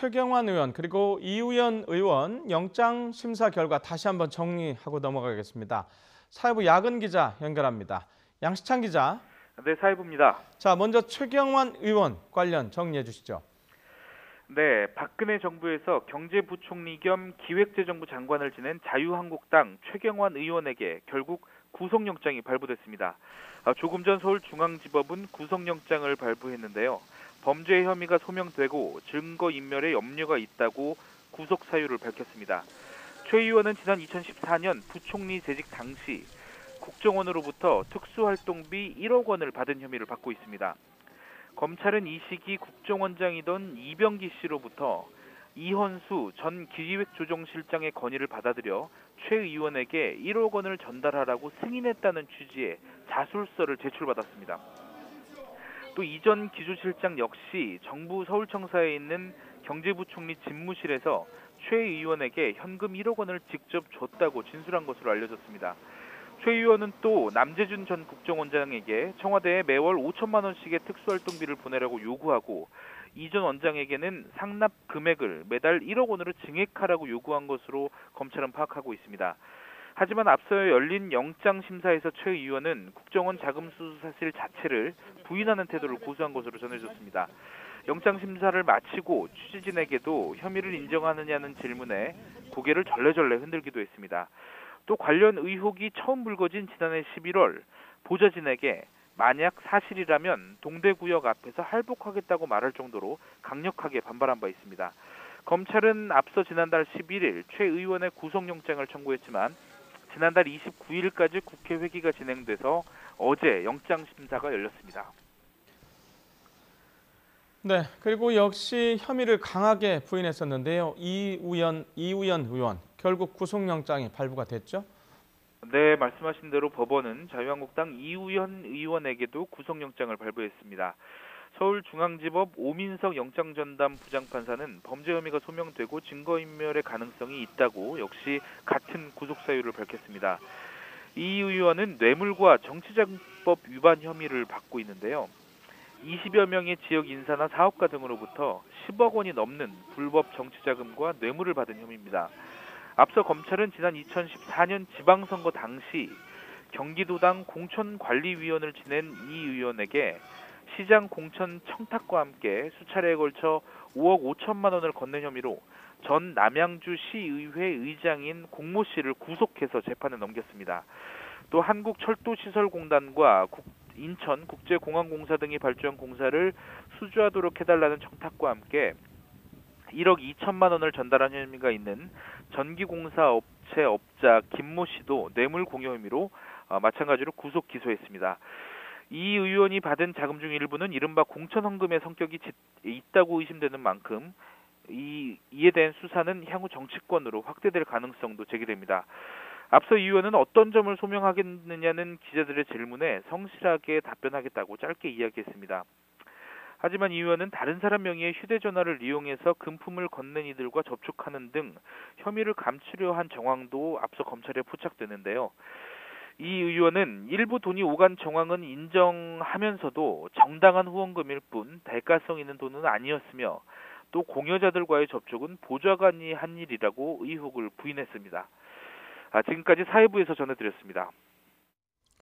최경환 의원 그리고 이우현 의원 영장 심사 결과 다시 한번 정리하고 넘어가겠습니다. 사회부 야근 기자 연결합니다. 양시창 기자. 네, 사회부입니다. 자, 먼저 최경환 의원 관련 정리해 주시죠. 네, 박근혜 정부에서 경제부총리 겸 기획재정부 장관을 지낸 자유한국당 최경환 의원에게 결국 구속영장이 발부됐습니다. 조금 전 서울중앙지법은 구속영장을 발부했는데요. 범죄 혐의가 소명되고 증거인멸에 염려가 있다고 구속 사유를 밝혔습니다. 최 의원은 지난 2014년 부총리 재직 당시 국정원으로부터 특수활동비 1억 원을 받은 혐의를 받고 있습니다. 검찰은 이 시기 국정원장이던 이병기 씨로부터 이헌수 전 기획조정실장의 건의를 받아들여 최 의원에게 1억 원을 전달하라고 승인했다는 취지의 자술서를 제출받았습니다. 또 이전 기조실장 역시 정부 서울청사에 있는 경제부총리 집무실에서 최 의원에게 현금 1억 원을 직접 줬다고 진술한 것으로 알려졌습니다. 최 의원은 또 남재준 전 국정원장에게 청와대에 매월 5천만 원씩의 특수활동비를 보내라고 요구하고 이 전 원장에게는 상납 금액을 매달 1억 원으로 증액하라고 요구한 것으로 검찰은 파악하고 있습니다. 하지만 앞서 열린 영장심사에서 최 의원은 국정원 자금수수 사실 자체를 부인하는 태도를 고수한 것으로 전해졌습니다. 영장심사를 마치고 취재진에게도 혐의를 인정하느냐는 질문에 고개를 절레절레 흔들기도 했습니다. 또 관련 의혹이 처음 불거진 지난해 11월 보좌진에게 만약 사실이라면 동대구역 앞에서 할복하겠다고 말할 정도로 강력하게 반발한 바 있습니다. 검찰은 앞서 지난달 11일 최 의원의 구속영장을 청구했지만 지난달 29일까지 국회 회기가 진행돼서 어제 영장심사가 열렸습니다. 네, 그리고 역시 혐의를 강하게 부인했었는데요. 이우현 의원 결국 구속영장이 발부가 됐죠? 네, 말씀하신 대로 법원은 자유한국당 이우현 의원에게도 구속영장을 발부했습니다. 서울중앙지법 오민석 영장전담 부장판사는 범죄 혐의가 소명되고 증거인멸의 가능성이 있다고 역시 같은 구속사유를 밝혔습니다. 이 의원은 뇌물과 정치자금법 위반 혐의를 받고 있는데요. 20여 명의 지역 인사나 사업가 등으로부터 10억 원이 넘는 불법 정치자금과 뇌물을 받은 혐의입니다. 앞서 검찰은 지난 2014년 지방선거 당시 경기도당 공천관리위원을 지낸 이 의원에게 시장 공천 청탁과 함께 수차례에 걸쳐 5억 5천만 원을 건넨 혐의로 전 남양주시의회 의장인 공모 씨를 구속해서 재판에 넘겼습니다. 또 한국철도시설공단과 인천국제공항공사 등이 발주한 공사를 수주하도록 해달라는 청탁과 함께 1억 2천만 원을 전달한 혐의가 있는 전기공사 업체 업자 김모 씨도 뇌물 공여 혐의로 마찬가지로 구속 기소했습니다. 이 의원이 받은 자금 중 일부는 이른바 공천헌금의 성격이 있다고 의심되는 만큼 이에 대한 수사는 향후 정치권으로 확대될 가능성도 제기됩니다. 앞서 이 의원은 어떤 점을 소명하겠느냐는 기자들의 질문에 성실하게 답변하겠다고 짧게 이야기했습니다. 하지만 이 의원은 다른 사람 명의의 휴대전화를 이용해서 금품을 건넨 이들과 접촉하는 등 혐의를 감추려 한 정황도 앞서 검찰에 포착되는데요. 이 의원은 일부 돈이 오간 정황은 인정하면서도 정당한 후원금일 뿐 대가성 있는 돈은 아니었으며 또 공여자들과의 접촉은 보좌관이 한 일이라고 의혹을 부인했습니다. 지금까지 사회부에서 전해드렸습니다.